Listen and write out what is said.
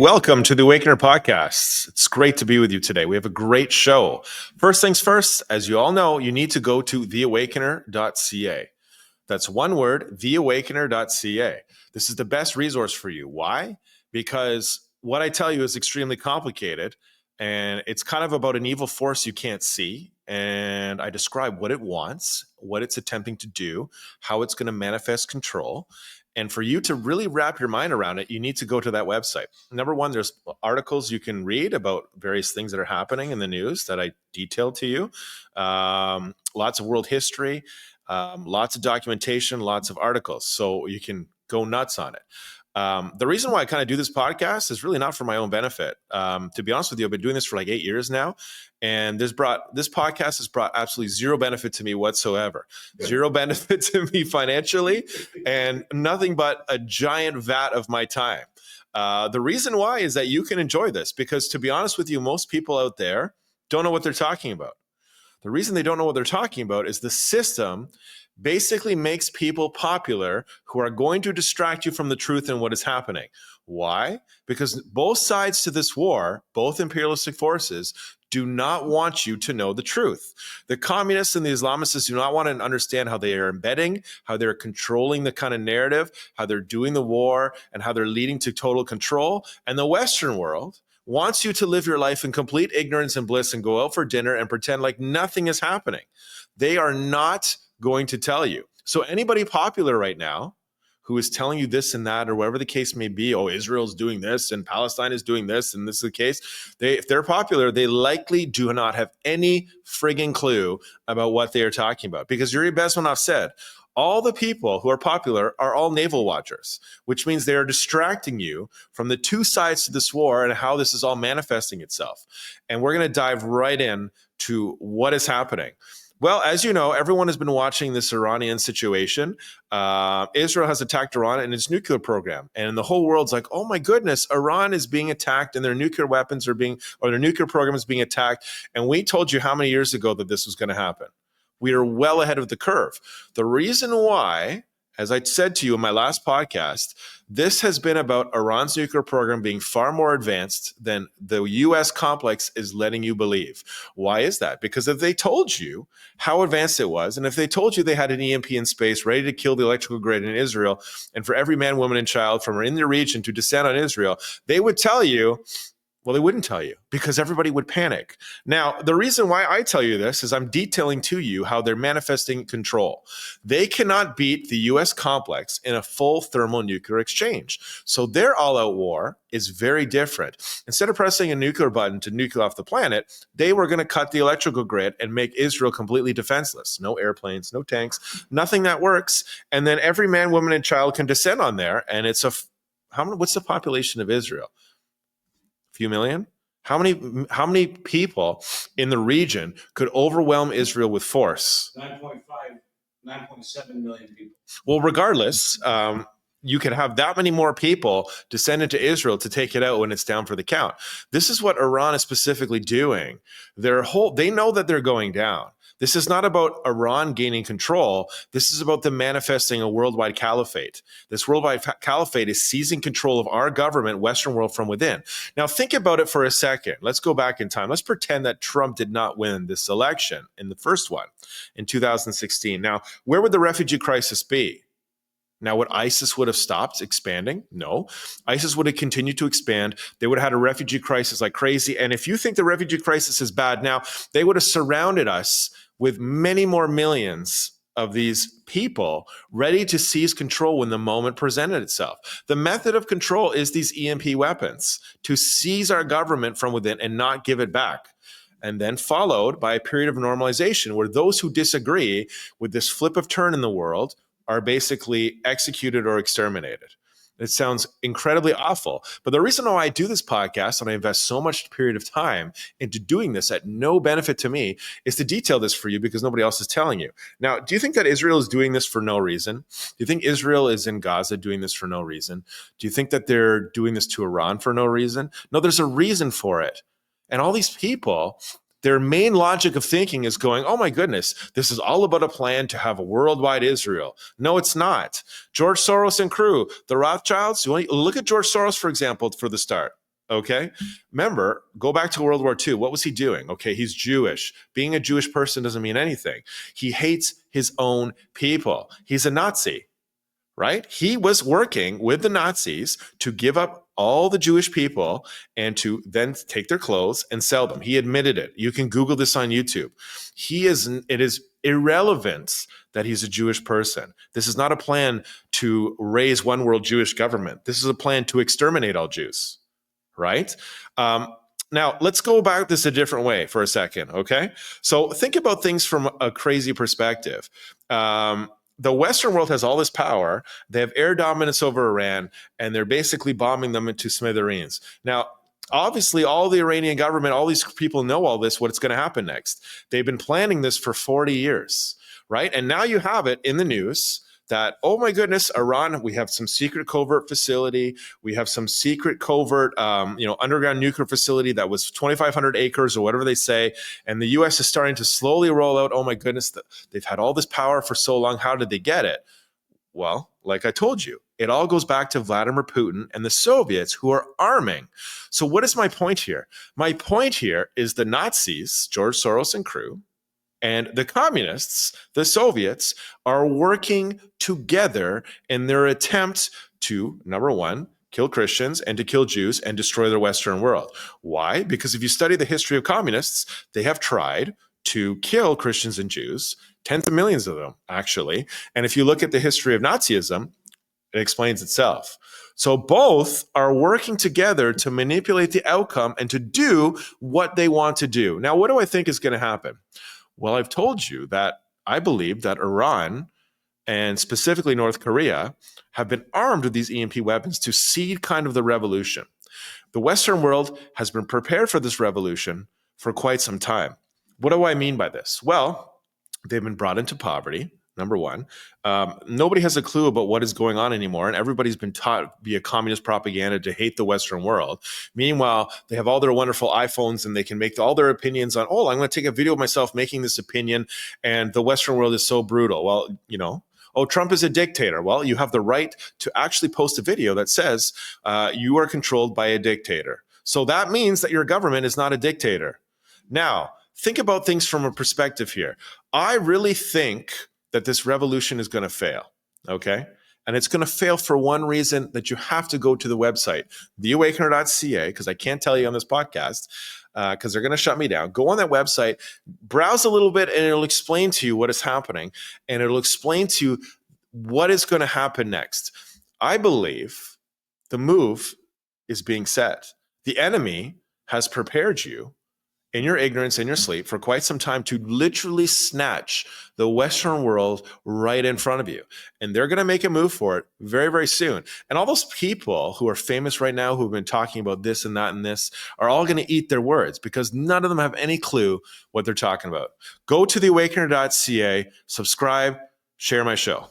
welcome to the Awakener Podcast. It's great to be with you today. We have a great show. First things first, as you all know, you need to go to theawakener.ca. That's one word, theawakener.ca. This is the best resource for you. Why? Because what I tell you is extremely complicated, and it's kind of about an evil force you can't see. And I describe what it wants, what it's attempting to do, how it's going to manifest control. And for you to really wrap your mind around it, you need to go to that website. Number one, there's articles you can read about various things that are happening in the news that I detailed to you. Lots of world history, lots of documentation, lots of articles. So you can go nuts on it. The reason why I kind of do this podcast is really not for my own benefit. To be honest with you, I've been doing this for like 8 years now, and this podcast has brought absolutely zero benefit to me whatsoever. Zero benefit to me financially, and nothing but a giant vat of my time. The reason why is that you can enjoy this, because to be honest with you, most people out there don't know what they're talking about. The reason they don't know what they're talking about is the system basically makes people popular who are going to distract you from the truth and what is happening. Why? Because both sides to this war, both imperialistic forces, do not want you to know the truth. The communists and the Islamists do not want to understand how they are embedding, how they're controlling the kind of narrative, how they're doing the war, and how they're leading to total control. And the Western world wants you to live your life in complete ignorance and bliss and go out for dinner and pretend like nothing is happening. They are not going to tell you. So anybody popular right now who is telling you this and that, or whatever the case may be, oh, Israel's doing this and Palestine is doing this, and this is the case, if they're popular, they likely do not have any frigging clue about what they are talking about. Because Yuri Bezmenov said, all the people who are popular are all navel watchers, which means they are distracting you from the two sides to this war and how this is all manifesting itself. And we're going to dive right in to what is happening. Well, as you know, everyone has been watching this Iranian situation. Israel has attacked Iran and its nuclear program. And the whole world's like, oh my goodness, Iran is being attacked and their nuclear weapons are their nuclear program is being attacked. And we told you how many years ago that this was going to happen. We are well ahead of the curve. The reason why, as I said to you in my last podcast, this has been about Iran's nuclear program being far more advanced than the U.S. complex is letting you believe. Why is that? Because if they told you how advanced it was, and if they told you they had an EMP in space ready to kill the electrical grid in Israel, and for every man, woman, and child from in the region to descend on Israel, they would tell you. Well, they wouldn't tell you because everybody would panic. Now, the reason why I tell you this is I'm detailing to you how they're manifesting control. They cannot beat the U.S. complex in a full thermonuclear exchange. So their all-out war is very different. Instead of pressing a nuclear button to nuke off the planet, they were going to cut the electrical grid and make Israel completely defenseless. No airplanes, no tanks, nothing that works. And then every man, woman, and child can descend on there. And it's what's the population of Israel? Few million? How many people in the region could overwhelm Israel with force? 9.5, 9.7 million people. Well, regardless, you could have that many more people descend into Israel to take it out when it's down for the count. This is what Iran is specifically doing. They know that they're going down. This is not about Iran gaining control. This is about them manifesting a worldwide caliphate. This worldwide caliphate is seizing control of our government, Western world, from within. Now, think about it for a second. Let's go back in time. Let's pretend that Trump did not win this election in the first one in 2016. Now, where would the refugee crisis be? Now, would ISIS would have stopped expanding? No. ISIS would have continued to expand. They would have had a refugee crisis like crazy. And if you think the refugee crisis is bad now, they would have surrounded us with many more millions of these people ready to seize control when the moment presented itself. The method of control is these EMP weapons, to seize our government from within and not give it back. And then followed by a period of normalization where those who disagree with this flip of turn in the world are basically executed or exterminated. It sounds incredibly awful. But the reason why I do this podcast and I invest so much period of time into doing this at no benefit to me is to detail this for you because nobody else is telling you. Now, do you think that Israel is doing this for no reason? Do you think Israel is in Gaza doing this for no reason? Do you think that they're doing this to Iran for no reason? No, there's a reason for it. And all these people, their main logic of thinking is going, oh my goodness, this is all about a plan to have a worldwide Israel. No, it's not. George Soros and crew, the Rothschilds, look at George Soros, for example, for the start. Okay. Remember, go back to World War II. What was he doing? Okay. He's Jewish. Being a Jewish person doesn't mean anything. He hates his own people. He's a Nazi, right? He was working with the Nazis to give up all the Jewish people and to then take their clothes and sell them. He admitted it. You can Google this on YouTube. It is irrelevant that he's a Jewish person. This is not a plan to raise one world Jewish government. This is a plan to exterminate all Jews, right? Now, let's go about this a different way for a second, okay? So think about things from a crazy perspective. The Western world has all this power. They have air dominance over Iran, and they're basically bombing them into smithereens. Now, obviously, all the Iranian government, all these people know all this, what's going to happen next. They've been planning this for 40 years, right? And now you have it in the news that, oh my goodness, Iran, we have some secret covert facility. We have some secret covert, underground nuclear facility that was 2,500 acres or whatever they say. And the U.S. is starting to slowly roll out, oh my goodness, they've had all this power for so long. How did they get it? Well, like I told you, it all goes back to Vladimir Putin and the Soviets who are arming. So what is my point here? My point here is the Nazis, George Soros and crew, and the communists, the Soviets, are working together in their attempt to, number one, kill Christians and to kill Jews and destroy the Western world. Why? Because if you study the history of communists, they have tried to kill Christians and Jews, tens of millions of them, actually. And if you look at the history of Nazism, it explains itself. So both are working together to manipulate the outcome and to do what they want to do. Now, what do I think is going to happen? Well, I've told you that I believe that Iran and specifically North Korea have been armed with these EMP weapons to seed kind of the revolution. The Western world has been prepared for this revolution for quite some time. What do I mean by this? Well, they've been brought into poverty. Number one, nobody has a clue about what is going on anymore, and everybody's been taught via communist propaganda to hate the Western world. Meanwhile, they have all their wonderful iPhones, and they can make all their opinions on, oh, I'm going to take a video of myself making this opinion, and the Western world is so brutal. Well, oh, Trump is a dictator. Well, you have the right to actually post a video that says you are controlled by a dictator. So that means that your government is not a dictator. Now, think about things from a perspective here. I really think that this revolution is going to fail, okay? And it's going to fail for one reason, that you have to go to the website, theawakener.ca, because I can't tell you on this podcast, because they're going to shut me down. Go on that website, browse a little bit, and it'll explain to you what is happening, and it'll explain to you what is going to happen next. I believe the move is being set. The enemy has prepared you in your ignorance, in your sleep, for quite some time to literally snatch the Western world right in front of you. And they're going to make a move for it very, very soon. And all those people who are famous right now, who've been talking about this and that and this, are all going to eat their words because none of them have any clue what they're talking about. Go to theawakener.ca, subscribe, share my show.